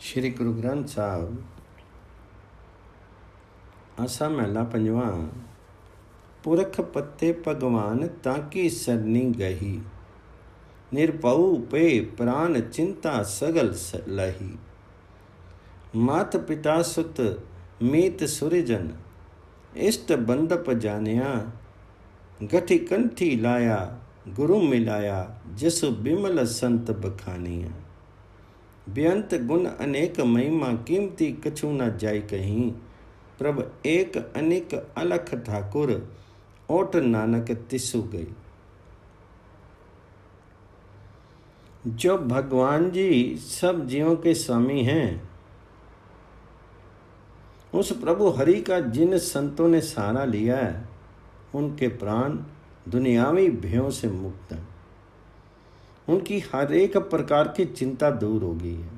श्री गुरु ग्रंथ साहब आसा महला पंजवा। पुरख पत्ते भगवान ताकी सरनी गही, निरपऊ पे प्राण चिंता सगल लही। मात पिता सुत मीत सुरजन, इष्ट बंदप जानिया। गठी कंठी लाया गुरु मिलाया, जसु बिमल संत बखानिया। बेअंत गुण अनेक महिमा, कीमती कछु न जाय कहीं। प्रभ एक अनेक अलख ठाकुर, ओट नानक तिसु गई। जो भगवान जी सब जीवों के स्वामी हैं, उस प्रभु हरि का जिन संतों ने सहारा लिया है, उनके प्राण दुनियावी भयों से मुक्त हैं। उनकी हर एक प्रकार की चिंता दूर हो गई है।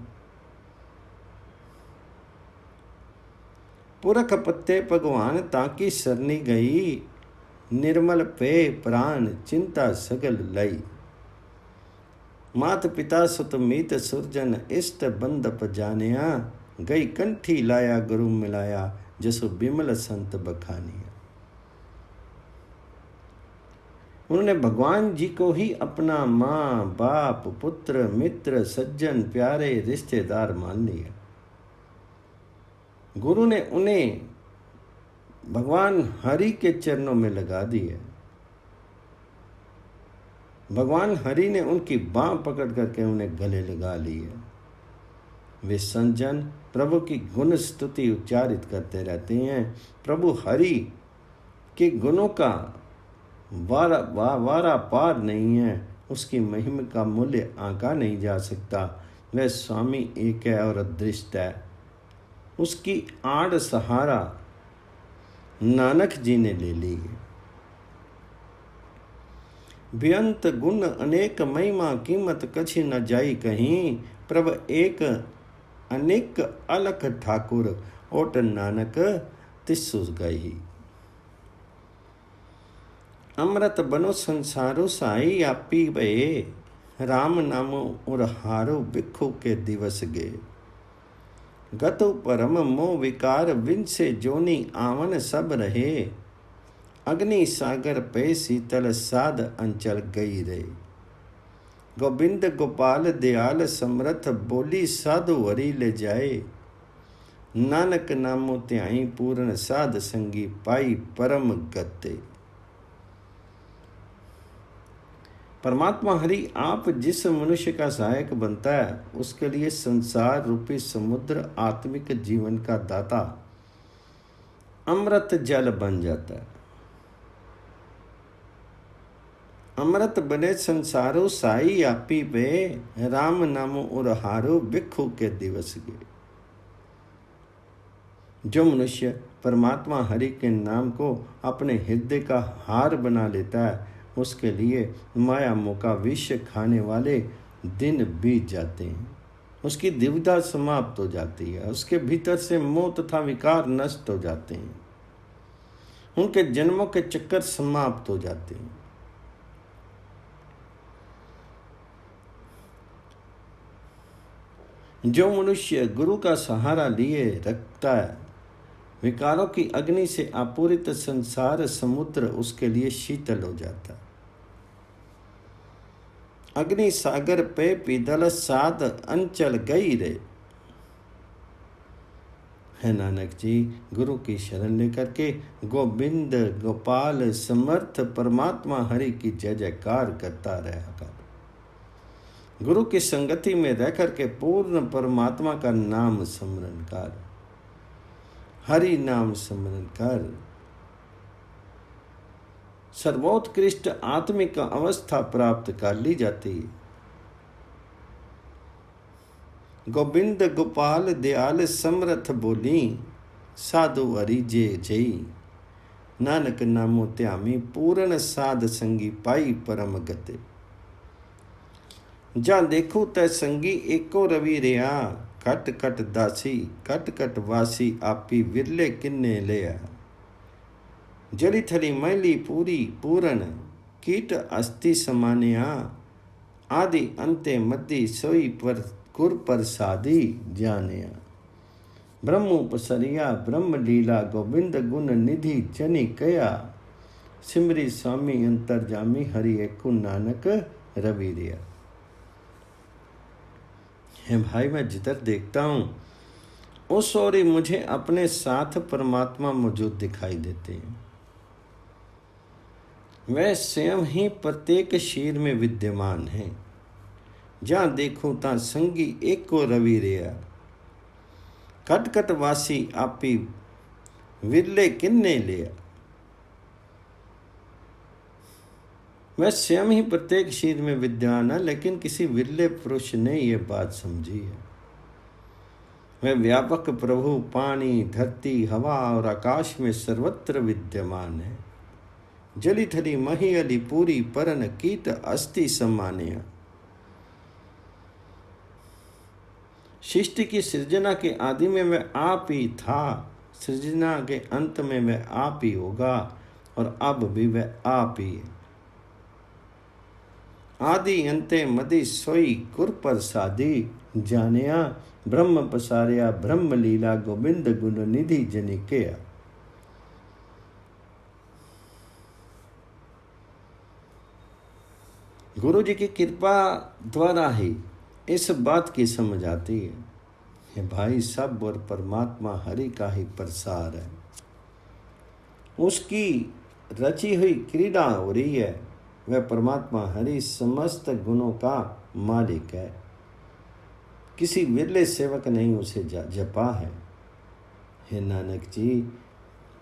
पुरख पत्ते भगवान ताकी सरनी गई, निर्मल पे प्राण चिंता सगल लई। मात पिता सुत मीत सुरजन, इष्ट बंदप जानिया। गई कंठी लाया गुरु मिलाया, जसो बिमल संत बखानिया। उन्होंने भगवान जी को ही अपना माँ बाप पुत्र मित्र सज्जन प्यारे रिश्तेदार मान लिया। गुरु ने उन्हें भगवान हरि के चरणों में लगा दिया। भगवान हरि ने उनकी बाँह पकड़ करके उन्हें गले लगा लिया। वे संजन प्रभु की गुण स्तुति उच्चारित करते रहते हैं। प्रभु हरि के गुणों का वारा पार नहीं है। उसकी महिमा का मूल्य आंका नहीं जा सकता। वह स्वामी एक है और अदृष्ट है। उसकी आड़ सहारा नानक जी ने ले ली। बेअंत गुण अनेक महिमा, कीमत कछि न जाई कहीं। प्रभ एक अनेक अलख ठाकुर, ओट नानक तिसु गई। अमृत बनो संसारो साई, आपी भये राम नामो उरहारो। बिखु के दिवस गे गतु परम मोह विकार, विनसे जोनी आवन सब रहे। अग्नि सागर पे शीतल, साध अंचल गई रे। गोविंद गोपाल दयाल समर्थ, बोली साधु हरि ले जाए। नानक नामो ध्याई पूर्ण, साध संगी पाई परम गते। परमात्मा हरि आप जिस मनुष्य का सहायक बनता है, उसके लिए संसार रूपी समुद्र आत्मिक जीवन का दाता अमृत जल बन जाता है। अमृत बने संसारो साई, आपी पे राम नामो उरहारो। बिखु के दिवस गे। जो मनुष्य परमात्मा हरि के नाम को अपने हृदय का हार बना लेता है, उसके लिए माया मोह विष खाने वाले दिन बीत जाते हैं। उसकी दुविधा समाप्त हो जाती है। उसके भीतर से मोह तथा विकार नष्ट हो जाते हैं। उनके जन्मों के चक्कर समाप्त हो जाते हैं। जो मनुष्य गुरु का सहारा लिए रखता है, विकारों की अग्नि से आपूरित संसार समुद्र उसके लिए शीतल हो जाता है। अग्नि सागर पे पीदल, साध अंचल गई रे। है नानक जी, गुरु की शरण लेकर के गोविंद गोपाल समर्थ परमात्मा हरि की जय जयकार करता रहा कर। गुरु की संगति में रह करके पूर्ण परमात्मा का नाम स्मरण कर, हरि नाम स्मरण कर। सर्वोत्कृष्ट आत्मिक अवस्था प्राप्त कर ली जाती है। गोविंद गोपाल दयाल समर्थ, बोली साधु हरि जे जई। नानक नामो ध्यामी पूर्ण, साध संगी पाई परम गते। जा देखो तै संगी एको रवि रिया। कट कट दासी कट कट वासी, आपी विरले किन्ने लिया। जली थली मैली पूरी पूरन, कीट अस्थि समानिया। आदि अंते मध्य सोई पर गुर प्रसादी जानिया। ब्रह्म उपसरिया ब्रह्म लीला गोविंद गुण निधि जनि कया। सिमरी स्वामी अंतरजामी हरि एकु नानक रविरिया। है भाई, मैं जिधर देखता हूँ उस ओर ही मुझे अपने साथ परमात्मा मौजूद दिखाई देते हैं। वह स्वयं ही प्रत्येक शीर में विद्यमान है। जहाँ देखूं ता संगी एको रवि रेया। कटकट वासी आपी विरले किन्ने लिया। वह स्वयं ही प्रत्येक शीर में विद्यमान है, लेकिन किसी विरले पुरुष ने यह बात समझी है। वह व्यापक प्रभु पानी धरती हवा और आकाश में सर्वत्र विद्यमान है। जली थली मही अली पूरी परन कीट अस्थि सम्मान्य। सृष्टि की सृजना के आदि में वह आप ही था, सृजना के अंत में वह आप ही होगा और अब भी वह आप ही है। आदि अंते मदि सोई गुर प्रसादी जानिया। ब्रह्म पसारिया ब्रह्म लीला गोविंद गुण निधि जनि कया। गुरु जी की कृपा द्वारा ही इस बात की समझ आती है कि भाई सब और परमात्मा हरि का ही प्रसार है। उसकी रची हुई क्रीड़ा हो रही है। वह परमात्मा हरि समस्त गुणों का मालिक है। किसी विरले सेवक नहीं उसे जपा है। हे नानक जी,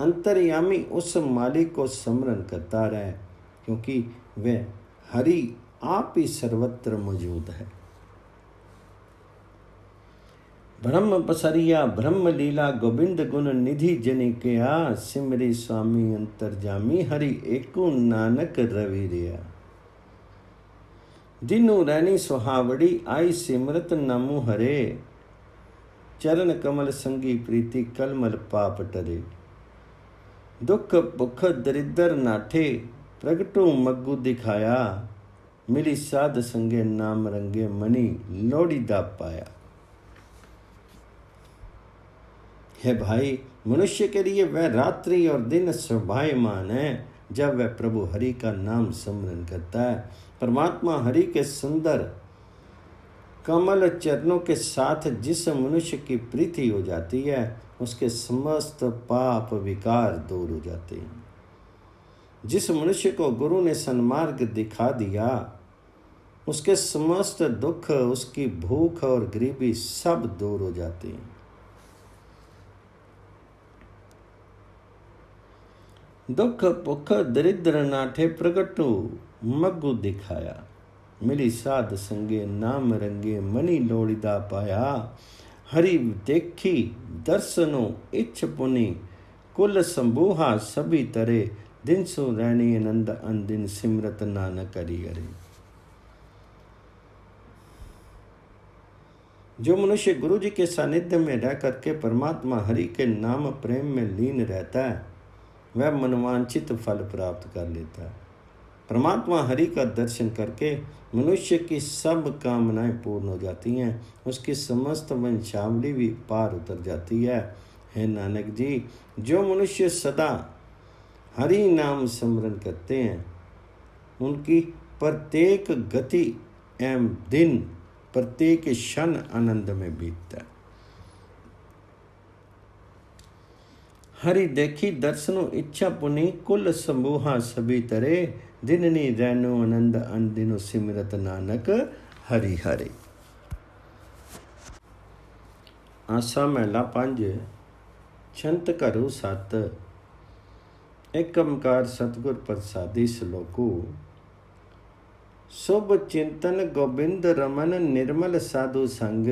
अंतर्यामी उस मालिक को स्मरण करता रहे, क्योंकि वह हरि आप ही सर्वत्र मौजूद है। ब्रह्म पसरिया ब्रह्म लीला गोविंद गुण निधि जनि कया। सिमरी स्वामी अंतरजामी हरि एकु नानक रविरिया। दिनु रैनी सुहावड़ी आई सिमरत नामु हरे। चरण कमल संगी प्रीति कलमल पाप टरे। दुख भुख दरिद्र नाठे प्रगटो मग्गु दिखाया। मिली साध संगे नाम रंगे मणि लोड़ी दा पाया। है भाई, मनुष्य के लिए वह रात्रि और दिन शोभायमान है जब वह प्रभु हरि का नाम स्मरण करता है। परमात्मा हरि के सुंदर कमल चरणों के साथ जिस मनुष्य की प्रीति हो जाती है, उसके समस्त पाप विकार दूर हो जाते हैं। जिस मनुष्य को गुरु ने सन्मार्ग दिखा दिया, उसके समस्त दुख, उसकी भूख और गरीबी सब दूर हो जाते हैं। दुख भुख दरिद्र नाठे प्रगटो मग्गु दिखाया। मिली साध संगे नाम रंगे मणि लोड़ीदा पाया। हरि देखी दर्शनो इच्छ पुनि कुल संबूहा सभी तरे। दिन सो रैनी आनंद अनदिन सिमरत नानक हरि हरि। जो मनुष्य गुरु जी के सानिध्य में रह करके परमात्मा हरि के नाम प्रेम में लीन रहता है, वह मनवांछित फल प्राप्त कर लेता है। परमात्मा हरि का दर्शन करके मनुष्य की सब कामनाएं पूर्ण हो जाती हैं। उसकी समस्त वंशावली भी पार उतर जाती है। हे नानक जी, जो मनुष्य सदा हरि नाम स्मरण करते हैं, उनकी प्रत्येक गति एवं दिन प्रत्येक क्षण आनंद में बीतता है। हरि देखी दर्शनो इच्छा पुनि कुल समूहा सभी तरे। दिननी रैनो आनंद अनदिनो सिमरत नानक हरि हरि। आसा महला 5 छंत करु 7। एक ओंकार सतगुर प्रसादी श्लोको। शुभ चिंतन गोविंद रमन निर्मल साधु संग।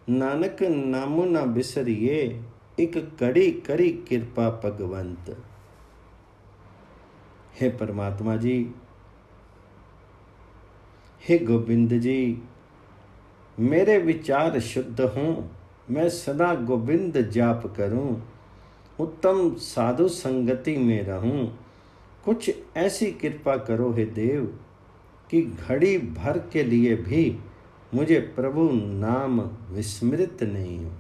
नानक नामो न बिसरिए एक कड़ी करी कृपा भगवंत। हे परमात्मा जी, हे गोविंद जी, मेरे विचार शुद्ध हों, मैं सदा गोविंद जाप करूं, उत्तम साधु संगति में रहूं। कुछ ऐसी कृपा करो हे देव कि घड़ी भर के लिए भी मुझे प्रभु नाम विस्मृत नहीं हो।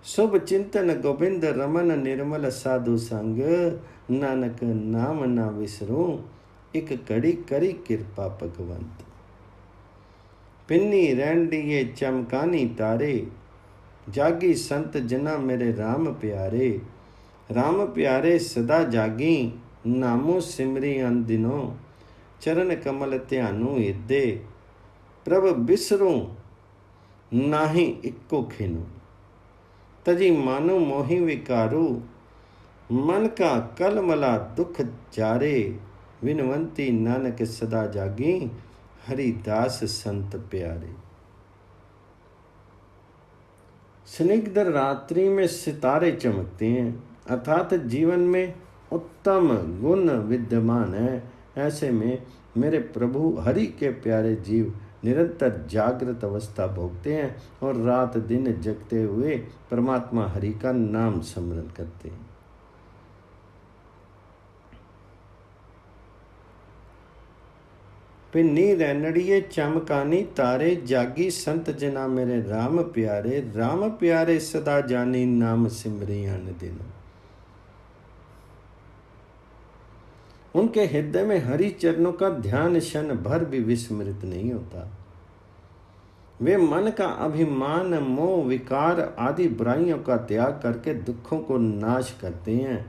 शुभ चिंतन गोविंद रमन निर्मल साधु संग, नानक नाम ना विसरूं एक कड़ी करी कृपा भगवंत। पिन्नी रैंडिये चमकानी तारे, जागी संत जना मेरे राम प्यारे। राम प्यारे सदा जागी, नामो सिमरी अन दिनों। चरण कमल ध्यानु हिदे, प्रभ बिसरूं नाही इक्को खिनो। तजी मानो मोहि विकारु, मन का कलमला दुख जारे। विनवंती नानक सदा जागी, हरिदास संत प्यारे। स्निग्ध रात्रि में सितारे चमकते हैं, अर्थात जीवन में उत्तम गुण विद्यमान है। ऐसे में मेरे प्रभु हरि के प्यारे जीव निरंतर जागृत अवस्था भोगते हैं और रात दिन जगते हुए परमात्मा हरि का नाम स्मरण करते हैं। पिन्नी रैनड़िए चमकानी तारे, जागी संत जना मेरे राम प्यारे। राम प्यारे सदा जानी, नाम सिमरी अन दिन। उनके हृदय में हरि चरणों का ध्यान क्षण भर भी विस्मृत नहीं होता। वे मन का अभिमान, मोह, विकार आदि बुराइयों का त्याग करके दुखों को नाश करते हैं।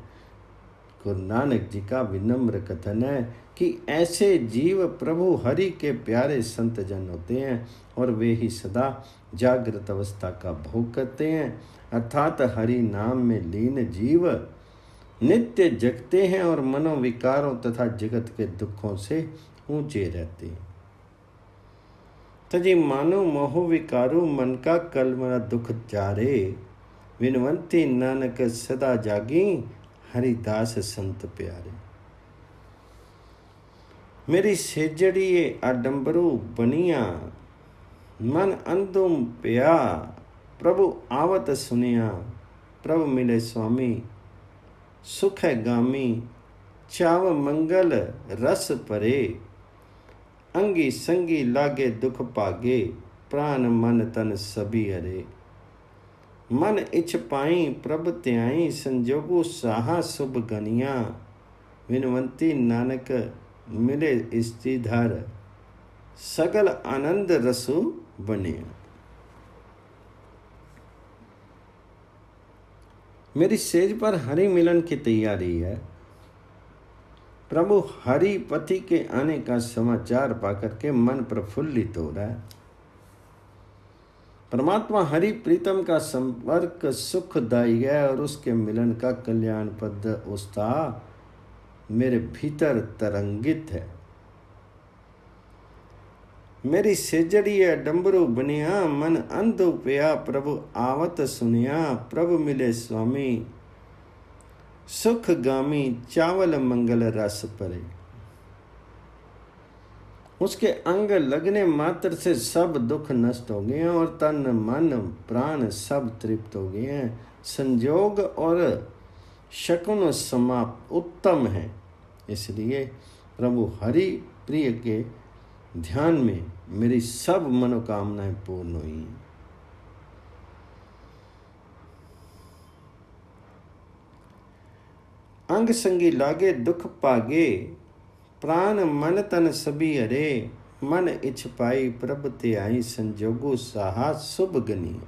गुरु नानक जी का विनम्र कथन है कि ऐसे जीव प्रभु हरि के प्यारे संत जन होते हैं और वे ही सदा जागृत अवस्था का भोग करते हैं। अर्थात हरि नाम में लीन जीव नित्य जगते हैं और मनोविकारों तथा जगत के दुखों से ऊंचे रहते हैं। तजी मानो मोह विकारु, मन का कलमला दुख जारे। विनवंती नानक सदा जागी, हरिदास संत प्यारे। मेरी सेजड़िए आडंबरू बनिया, मन अंधुम पिया। प्रभु आवत सुनिया, प्रभु मिले स्वामी सुख है गामी। चाव मंगल रस परे, अंगी संगी लागे दुख पागे। प्राण मन तन सभी हरे। मन इछ पाई प्रभ त्याई, संजोगो साहा शुभ गनिया। विनवंती नानक मिले स्त्रीधर, सगल आनंद रसु बनिया। मेरी सेज पर हरि मिलन की तैयारी है। प्रभु हरि पति के आने का समाचार पाकर के मन प्रफुल्लित हो रहा है। परमात्मा हरि प्रीतम का संपर्क सुखदायी है और उसके मिलन का कल्याण पद उत्साह मेरे भीतर तरंगित है। मेरी सेजड़ी है डम्बरू बनिया, मन अंध उपया। प्रभु आवत सुनिया, प्रभु मिले स्वामी सुख गामी। चावल मंगल रस परे। उसके अंग लगने मात्र से सब दुख नष्ट हो गए हैं और तन मन प्राण सब तृप्त हो गए हैं। संयोग और शकुन समाप्त उत्तम है। इसलिए प्रभु हरि प्रिय के ध्यान में मेरी सब मनोकामनाएं पूर्ण हुई हैं। अंग संगी लागे दुख पागे, प्राण मन तन सभी हरे। मन इछ पाई प्रभ ते आई, संजोगो साहा शुभ गनी।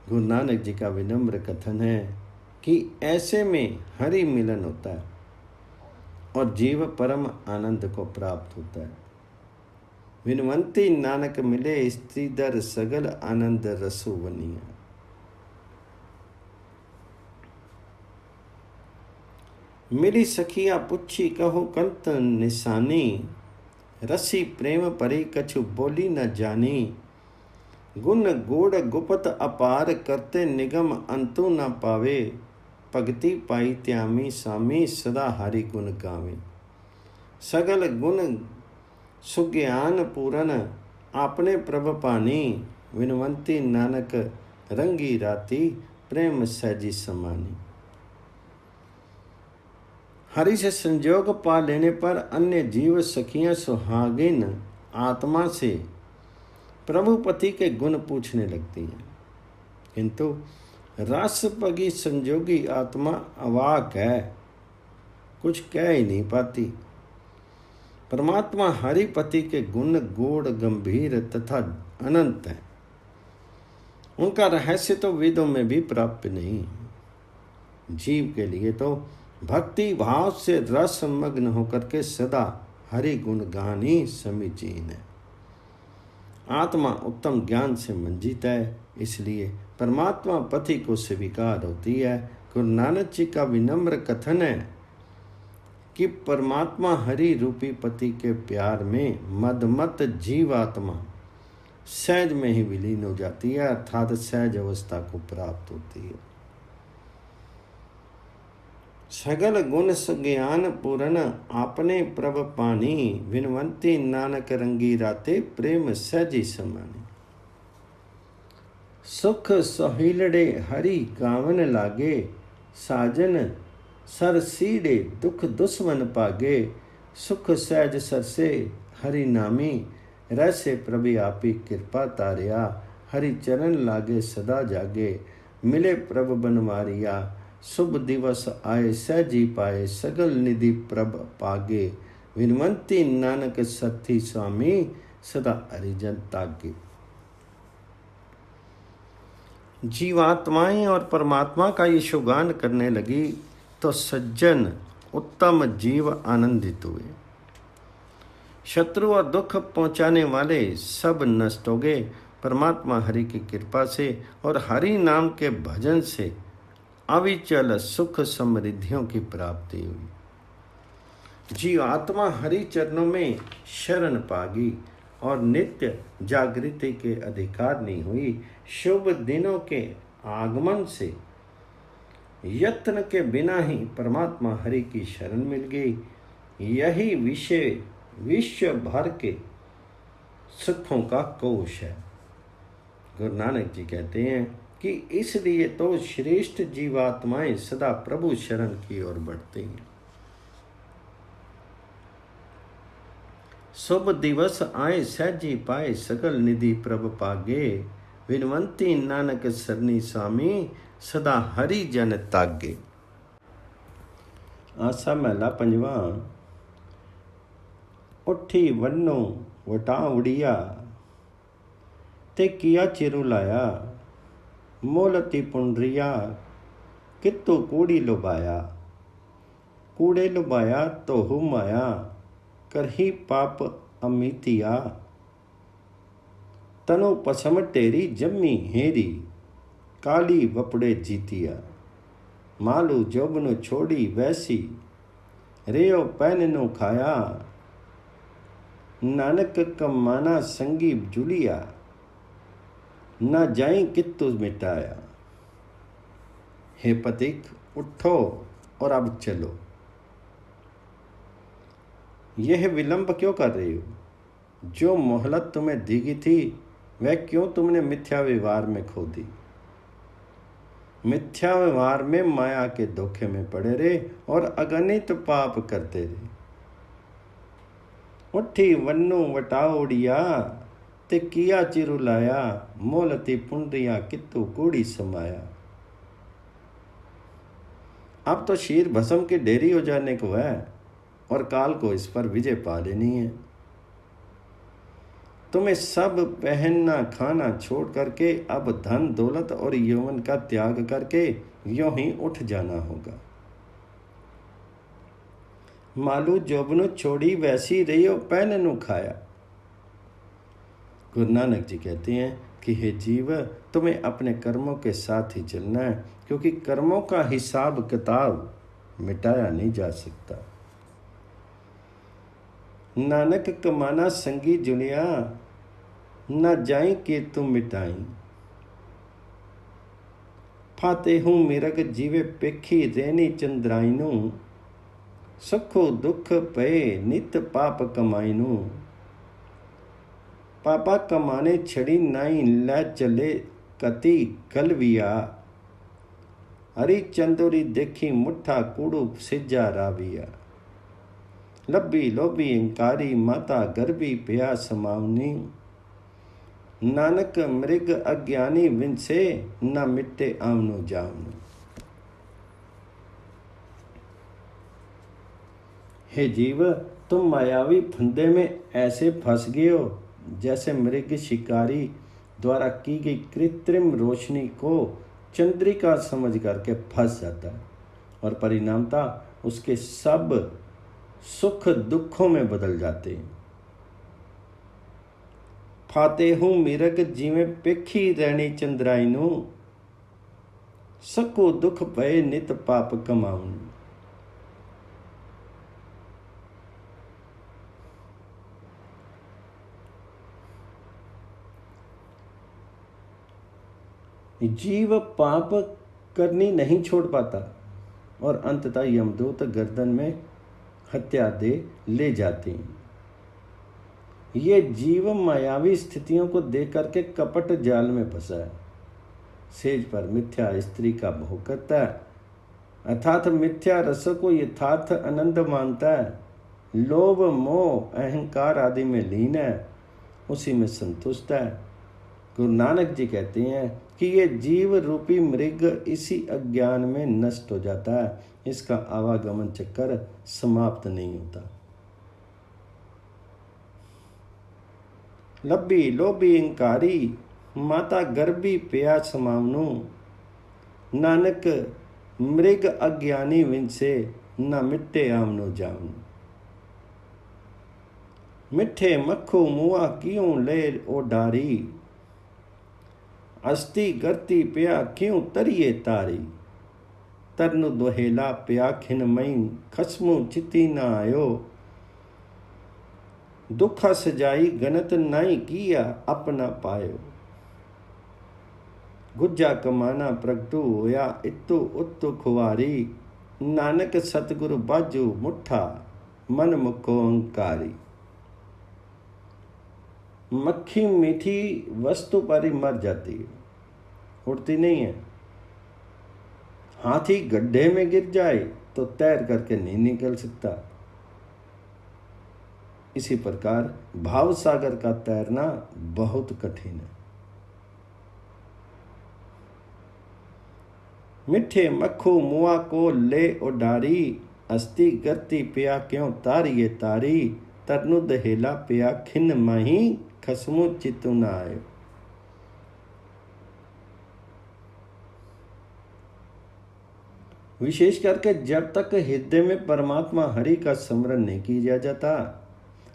गुरु नानक जी का विनम्र कथन है कि ऐसे में हरि मिलन होता है और जीव परम आनंद को प्राप्त होता है। विनवंती नानक मिले स्त्रीधर, सगल आनंद रसु बनिया। मिली सखिया पुछी कहो कंत निशानी, रसी प्रेम परी कछु बोली न जानी। गुण गोड़ गुपत अपार, करते निगम अंतु न पावे। भगति पाई त्यामी स्वामी, सदा हरि गुण गावे। सगल गुण सुज्ञान पूरन, आपने प्रभ पानी। विनवंती नानक रंगी राती, प्रेम सहजी समानी। हरि से संयोग पा लेने पर अन्य जीव सखियां सुहागिन आत्मा से प्रभुपति के गुण पूछने लगती हैं, किंतु रसपगी संजोगी आत्मा अवाक है, कुछ कह ही नहीं पाती। परमात्मा हरिपति के गुण गूढ़ गंभीर तथा अनंत है। उनका रहस्य तो वेदों में भी प्राप्त नहीं। जीव के लिए तो भक्ति भाव से रसमग्न होकर के सदा हरि गुण गान ही समीचीन है। आत्मा उत्तम ज्ञान से मंजित है, इसलिए परमात्मा पति को स्वीकार होती है। गुरु नानक जी का विनम्र कथन है कि परमात्मा हरि रूपी पति के प्यार में मदमत जीवात्मा सहज में ही विलीन हो जाती है, अर्थात सहज अवस्था को प्राप्त होती है। सगल गुण ज्ञान पूर्ण आपने प्रभ पानी, विनवंती नानक रंगी राते प्रेम सहजी समानी। सुख सोहिलड़े हरि गावन लागे, साजन सर सीड़े दुख दुश्मन पागे। सुख सहज सरसे हरि नामी, रहसे प्रभु आपी कृपा तारिया। हरि चरण लागे सदा जागे, मिले प्रभ बनवारिया। शुभ दिवस आए सहजी पाए, सगल निधि प्रभ पागे। विनवंती नानक सथी स्वामी, सदा हरिजन तागे। जीवात्माएं और परमात्मा का ये शुगान करने लगी तो सज्जन उत्तम जीव आनंदित हुए। शत्रु और दुख पहुंचाने वाले सब नष्ट हो गए। परमात्मा हरि की कृपा से और हरि नाम के भजन से अविचल सुख समृद्धियों की प्राप्ति हुई। जीवात्मा हरि चरणों में शरण पागी और नित्य जागृति के अधिकारनी हुई। शुभ दिनों के आगमन से यत्न के बिना ही परमात्मा हरि की शरण मिल गई। यही विषय विश्व भर के सुखों का कोश है। गुरु नानक जी कहते हैं कि इसलिए तो श्रेष्ठ जीवात्माएं सदा प्रभु शरण की ओर बढ़ती हैं। शुभ दिवस आए सहजी पाए, सकल निधि प्रभ पागे। विनवंती नानक सरनी स्वामी, सदा हरि जन तागे। आसा महला पंजवा। उठी वन्नो वटा उड़िया, ते किया चिरु लाया। मोलती पुंडरिया, कित्तु कूड़ी लुभाया। कूड़े लुभाया तो हु माया, करही पाप अमितिया। तनो पसम टेरी जम्मी हेरी, काली वपड़े जीतिया। मालू जोबनु छोड़ी वैसी, रेयो पैननु खाया। नानक कमाना संगी जुलिया, न जाई कित्तु मिटाया। हे पथिक उठो और अब चलो। यह विलंब क्यों कर रही हो? जो मोहलत तुम्हें दी गई थी वह क्यों तुमने मिथ्या व्यवहार में खो दी? मिथ्या व्यवहार में माया के धोखे में पड़े रहे और अगणित पाप करते रहे। उठी वन्नू वटाओड़िया, ते किया चिरु लाया। मोलती पुंडरिया, कित्तु कूड़ी समाया। अब तो शीर भस्म की ढेरी हो जाने को है और काल को इस पर विजय पा लेनी है। तुम्हें सब पहनना खाना छोड़ करके अब धन दौलत और यौवन का त्याग करके यूं ही उठ जाना होगा। मालू जोबनु छोड़ी वैसी रहियो पैननु खाया। गुरु नानक जी कहते हैं कि हे जीव, तुम्हें अपने कर्मों के साथ ही चलना है, क्योंकि कर्मों का हिसाब किताब मिटाया नहीं जा सकता। नानक कमाना संगी जुलिया, न जाई के तुम मिटाई। फाते हूँ मिरग जीवे पेखी रेनी चंद्राइनू। सुखो दुख पे नित पाप कमाइनू। पापा कमाने छड़ी नाई लै चले कति कलविया। हरी चंदोरी देखी मुठा कूड़ू सिजा राविया। लब्बी लोभी इंकारी माता गर्भी पिया समावनी। नानक मृग अज्ञानी विनसे न मिटे आमनो जामनु। हे जीव, तुम मायावी फंदे में ऐसे फंस गए हो जैसे मृग शिकारी द्वारा की गई कृत्रिम रोशनी को चंद्रिका समझ करके फंस जाता है और परिणामतः उसके सब सुख दुखों में बदल जाते हैं। फाते हूँ मिरग जिमें पेखी रहनी चंद्राइनू। सको दुख पए नित पाप कमाऊं। जीव पाप करनी नहीं छोड़ पाता और अंततः यमदूत गर्दन में हत्या दे ले जाते हैं। ये जीव मायावी स्थितियों को देख करके कपट जाल में फंसा है। सेज पर मिथ्या स्त्री का भोग करता है, अर्थात मिथ्या रस को यथार्थ आनंद मानता है। लोभ मोह अहंकार आदि में लीन है, उसी में संतुष्ट है। गुरु नानक जी कहते हैं कि ये जीव रूपी मृग इसी अज्ञान में नष्ट हो जाता है, इसका आवागमन चक्कर समाप्त नहीं होता। लब्बी लोभी इंकारी माता गर्भी पिया समावनु। नानक मृग अज्ञानी विनसे न मिट्टे आमनो जामनु। मिठे मक्खू मुआ क्यों ले ओ डारी। अस्ति गर्ती पिया क्यों तरिए तारी। तरनु दोहेला पिया खिन मई खसमु चिति न आयो। दुख सजाई गनत नाई किया अपना पायो। गुज्जा कमाना प्रगटू होया इत्तु उत्तु खुआरी। नानक सतगुरु बाजू मुठा मन मुखो अंकारी। मक्खी मीठी वस्तु पर ही मर जाती है, उड़ती नहीं है। हाथी गड्ढे में गिर जाए तो तैर करके नहीं निकल सकता। इसी प्रकार भाव सागर का तैरना बहुत कठिन है। मिठे मक्खू मुआ को ले उडारी। अस्ति गर्ती पिया क्यों तारिये तारी। तरनु दहेला पिया खिन माही खसमु चितु न आयो। विशेष करके जब तक हृदय में परमात्मा हरि का स्मरण नहीं किया जाता,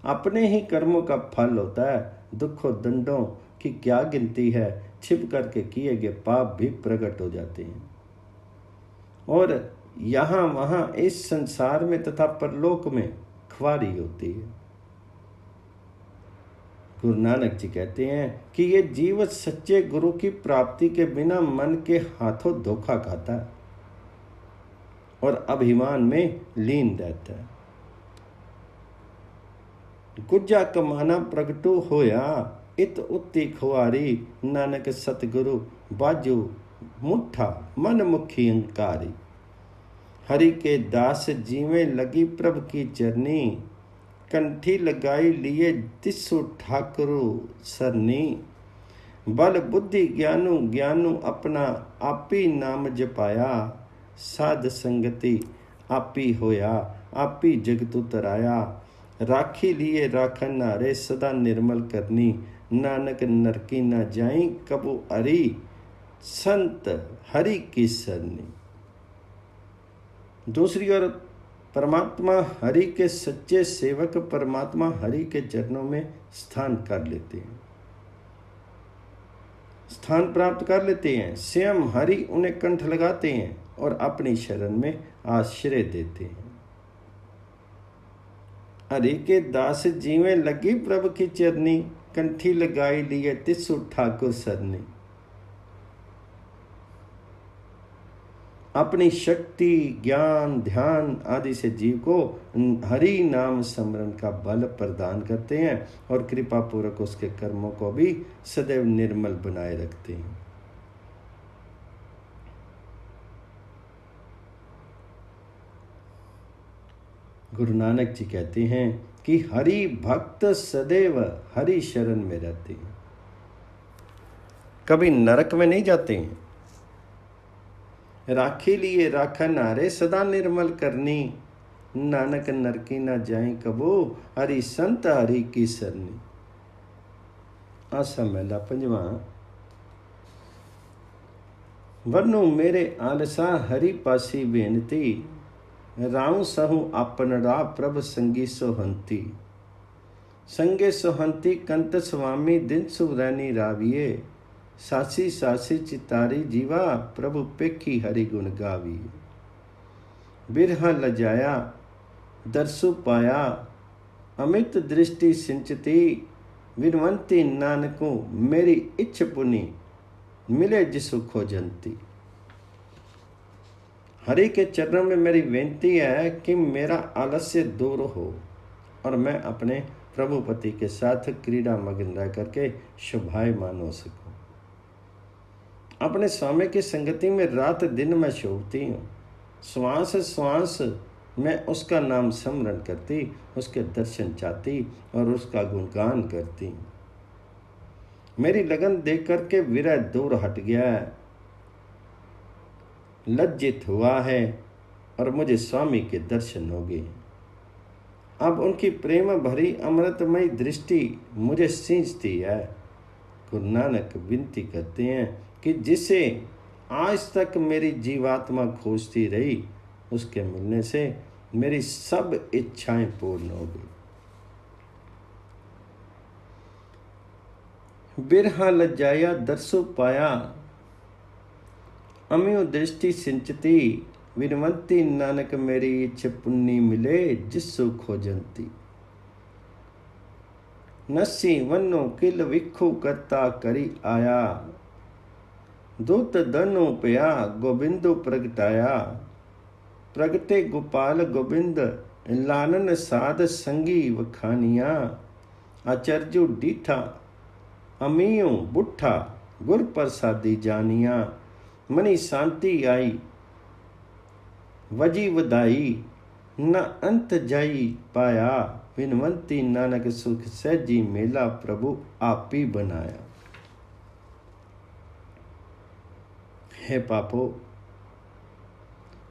अपने ही कर्मों का फल होता है। दुखों दंडों की क्या गिनती है, छिप करके किए गए पाप भी प्रकट हो जाते हैं और यहाँ वहाँ इस संसार में तथा परलोक में ख्वारी होती है। गुरु नानक जी कहते हैं कि ये जीव सच्चे गुरु की प्राप्ति के बिना मन के हाथों धोखा खाता है और अभिमान में लीन रहता है। गुज्जा कमाना प्रगटू होया इत उत्ती खुआरी। नानक सतगुरु बाजू मुठा मन मुखी अंकारी। हरि के दास जीवे लगी प्रभ की चरनी। कंठी लगाई लिए तिसु ठाकुरु सरनी। बल बुद्धि ज्ञानु ज्ञानु अपना आपी नाम जपाया। साध संगति आपी होया आपी जगतु तराया। राखी लिए राखन नारे सदा निर्मल करनी। नानक नरकी न जाई कबू अरी। संत हरि की सरनी। दूसरी ओर परमात्मा हरि के सच्चे सेवक परमात्मा हरि के चरणों में स्थान कर लेते हैं, स्थान प्राप्त कर लेते हैं। स्वयं हरि उन्हें कंठ लगाते हैं और अपनी शरण में आश्रय देते हैं। हरि के दास जीवे लगी प्रभु की चरनी। कंठी लगाई लिए तिसु ठाकुर सरनी। अपनी शक्ति ज्ञान ध्यान आदि से जीव को हरि नाम स्मरण का बल प्रदान करते हैं और कृपा पूर्वक उसके कर्मों को भी सदैव निर्मल बनाए रखते हैं। गुरु नानक जी कहते हैं कि हरि भक्त सदैव हरि शरण में रहते हैं, कभी नरक में नहीं जाते हैं। राखी लिए राखन हारे सदा निर्मल करनी, नानक नरकी ना जाए कबो हरि संत हरि की सरनी। आसा महला पंजवा। वरनु मेरे आलसा हरि पासी बेनती, राम सहु आपन रा प्रभ संगी सोहंती। संगे सोहंती कंत स्वामी दिन सुरैनी राविये, सासी सासी चितारी जीवा प्रभु पेखी हरि गुण गावी। बिरहा लजाया दर्शु पाया, अमित दृष्टि सिंचती। विनवंती नानकों मेरी इच्छ पुनी, मिले जिसु खोजंती। हरि के चरणों में मेरी बेनती है कि मेरा आलस्य दूर हो और मैं अपने प्रभुपति के साथ क्रीड़ा मग्न रह करके शोभायमान हो सकूं। अपने स्वामी की संगति में रात दिन मैं शोभती हूँ। श्वास श्वास मैं उसका नाम स्मरण करती, उसके दर्शन चाहती और उसका गुणगान करती हूँ। मेरी लगन देख करके विरह दूर हट गया है, लज्जित हुआ है और मुझे स्वामी के दर्शन हो गए। अब उनकी प्रेम भरी अमृतमयी दृष्टि मुझे सींचती है। गुरु नानक विनती करते हैं कि जिसे आज तक मेरी जीवात्मा खोजती रही, उसके मिलने से मेरी सब इच्छाएं पूर्ण हो गई। बिरहा लज्जाया दर्शु पाया, अमियो दृष्टि सिंचती। विनवंती नानक मेरी इच्छ पुन्नी, मिले जिसु खोजंती। नसी वनो किल विखु करता करी आया, दूत दनो पया गोबिंदो प्रगटाया। प्रगटे गोपाल गोबिंद, लानन साध संगी वखानिया। आचर्जु डीठा अमियो बुठा, गुर प्रसादी जानिया। मनी शांति आई वजी वदाई, न अंत जाई पाया। विनवंती नानक सुख सहजी, मेला प्रभु आप ही बनाया। हे पापो,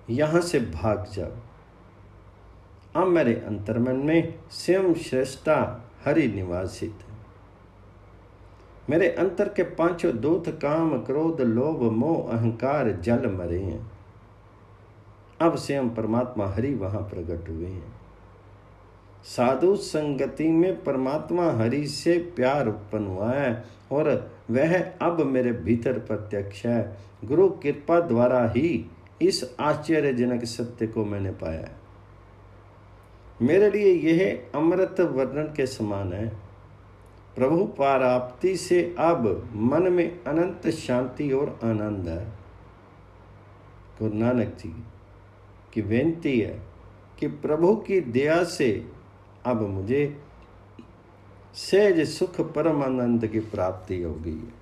यहां से भाग जाओ। अब मेरे अंतर्मन में स्वयं श्रेष्ठा हरि निवासित है। मेरे अंतर के पांचों दूत काम क्रोध लोभ मोह अहंकार जल मरे हैं। अब स्वयं परमात्मा हरि वहां प्रकट हुए हैं। साधु संगति में परमात्मा हरि से प्यार उत्पन्न हुआ है और वह अब मेरे भीतर प्रत्यक्ष है। गुरु कृपा द्वारा ही इस आश्चर्यजनक सत्य को मैंने पाया है। मेरे लिए यह अमृत वर्णन के समान है। प्रभु प्राप्ति से अब मन में अनंत शांति और आनंद है। गुरु नानक जी की बेनती है कि प्रभु की दया से अब मुझे सहज सुख परम आनंद की प्राप्ति हो गई है।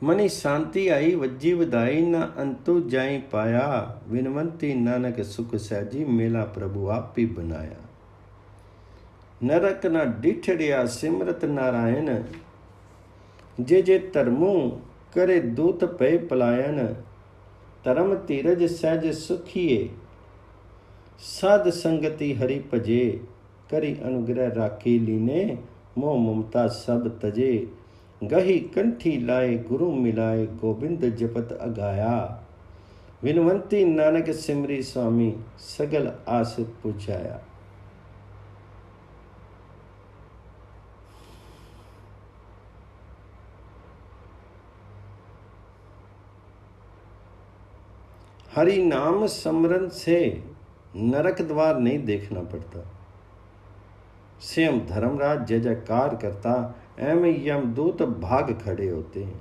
मनी शांति आई वज्जी वधाई, न अंतु जाई पाया। विनवंती नानक सुख सहजी, मेला प्रभु आप ही बनाया। नरक न डिठड़िया सिमरत नारायण, जे जे धर्मो करे दूत पे पलायन। धर्म धीरज सहज सुखिए, साध संगति हरि भजे। करी अनुग्रह राखी लीने, मोह ममता सब तजे। गही कंठी लाए गुरु मिलाए, गोबिंद जपत अगाया। विनवंती नानक सिमरी स्वामी, सगल आस पुजाया। हरि नाम स्मरण से नरक द्वार नहीं देखना पड़ता। स्वयं धर्मराज जय जयकार करता, एवं यमदूत भाग खड़े होते हैं।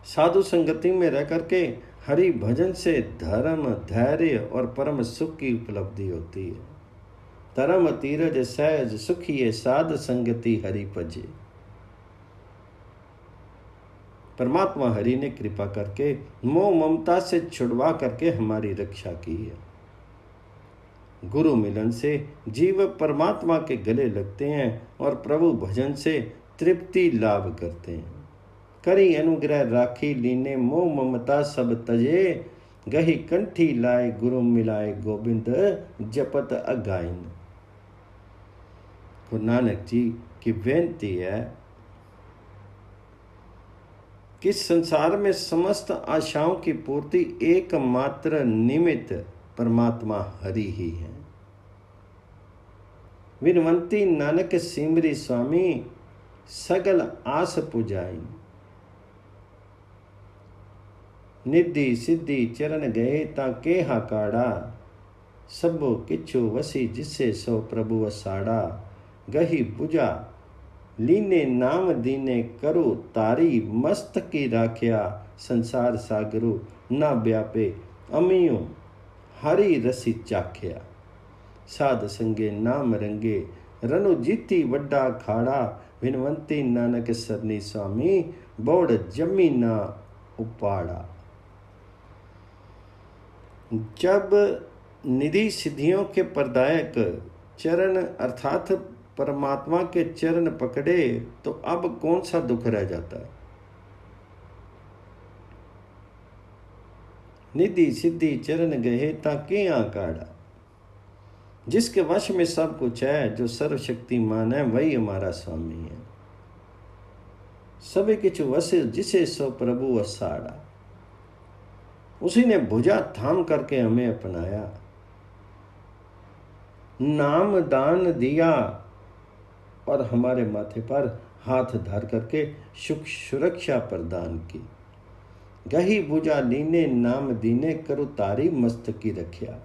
साधु संगति में रह करके हरि भजन से धर्म धैर्य और परम सुख की उपलब्धि होती है। धर्म धीरज सहज सुखिए, साध संगति हरि भजे। परमात्मा हरि ने कृपा करके मोह ममता से छुड़वा करके हमारी रक्षा की है। गुरु मिलन से जीव परमात्मा के गले लगते हैं और प्रभु भजन से तृप्ति लाभ करते हैं। करी अनुग्रह राखी लीने मोह ममता सब तजे, गही कंठी लाए गुरु मिलाए गोविंद जपत अगाइन। गुरु नानक जी की बेनती है कि संसार में समस्त आशाओं की पूर्ति एकमात्र निमित्त परमात्मा हरि ही है। विनवंती नानक सिमरी स्वामी सगल आस पुजाई। निधि सिद्धि चरण गए ता के हाकाड़ा, सबो किछु वसी जिसे सो प्रभु असाड़ा। गही बुझा लीने नाम दीने करो तारी, मस्त की राख्या संसार सागरो ना व्यापे अमियो हरि रसी चाख्या। साध संगे नाम रंगे रनु जीती वड्डा खाड़ा, विनवंती नानक सरनी स्वामी बोड़ जमी ना उपाड़ा। जब निधि सिद्धियों के प्रदायक चरण अर्थात परमात्मा के चरण पकड़े तो अब कौन सा दुख रह जाता है। निधि सिद्धि चरण गए ताकि आकाड़ा। जिसके वश में सब कुछ है, जो सर्वशक्तिमान है, वही हमारा स्वामी है। सभी किछु वश जिसे सो प्रभु असाड़ा। उसी ने भुजा थाम करके हमें अपनाया, नाम दान दिया और हमारे माथे पर हाथ धर करके सुख सुरक्षा प्रदान की। गही भुजा लीने नाम दीने करु तारी मस्तक की रख्या।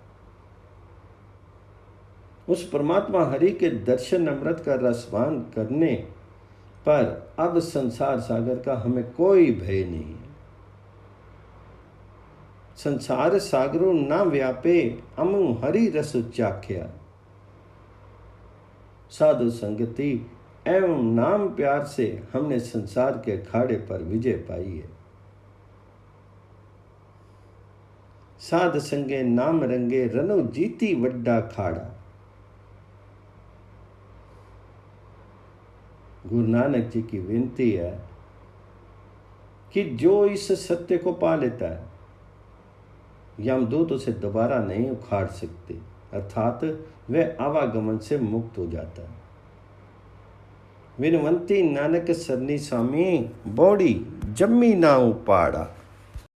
उस परमात्मा हरि के दर्शन अमृत का रसपान करने पर अब संसार सागर का हमें कोई भय नहीं है। संसार सागरों ना व्यापे अमु हरि रस चाख्या। साधु संगति एवं नाम प्यार से हमने संसार के अखाड़े पर विजय पाई है। साध संगे नाम रंगे रनु जीती वड्डा खाड़ा। गुरु नानक जी की विनती है कि जो इस सत्य को पा लेता है, यमदूत उसे दोबारा नहीं उखाड़ सकते, अर्थात वह आवागमन से मुक्त हो जाता है। विनवंती नानक सरनी स्वामी बौड़ी जम्मी ना उपाड़ा।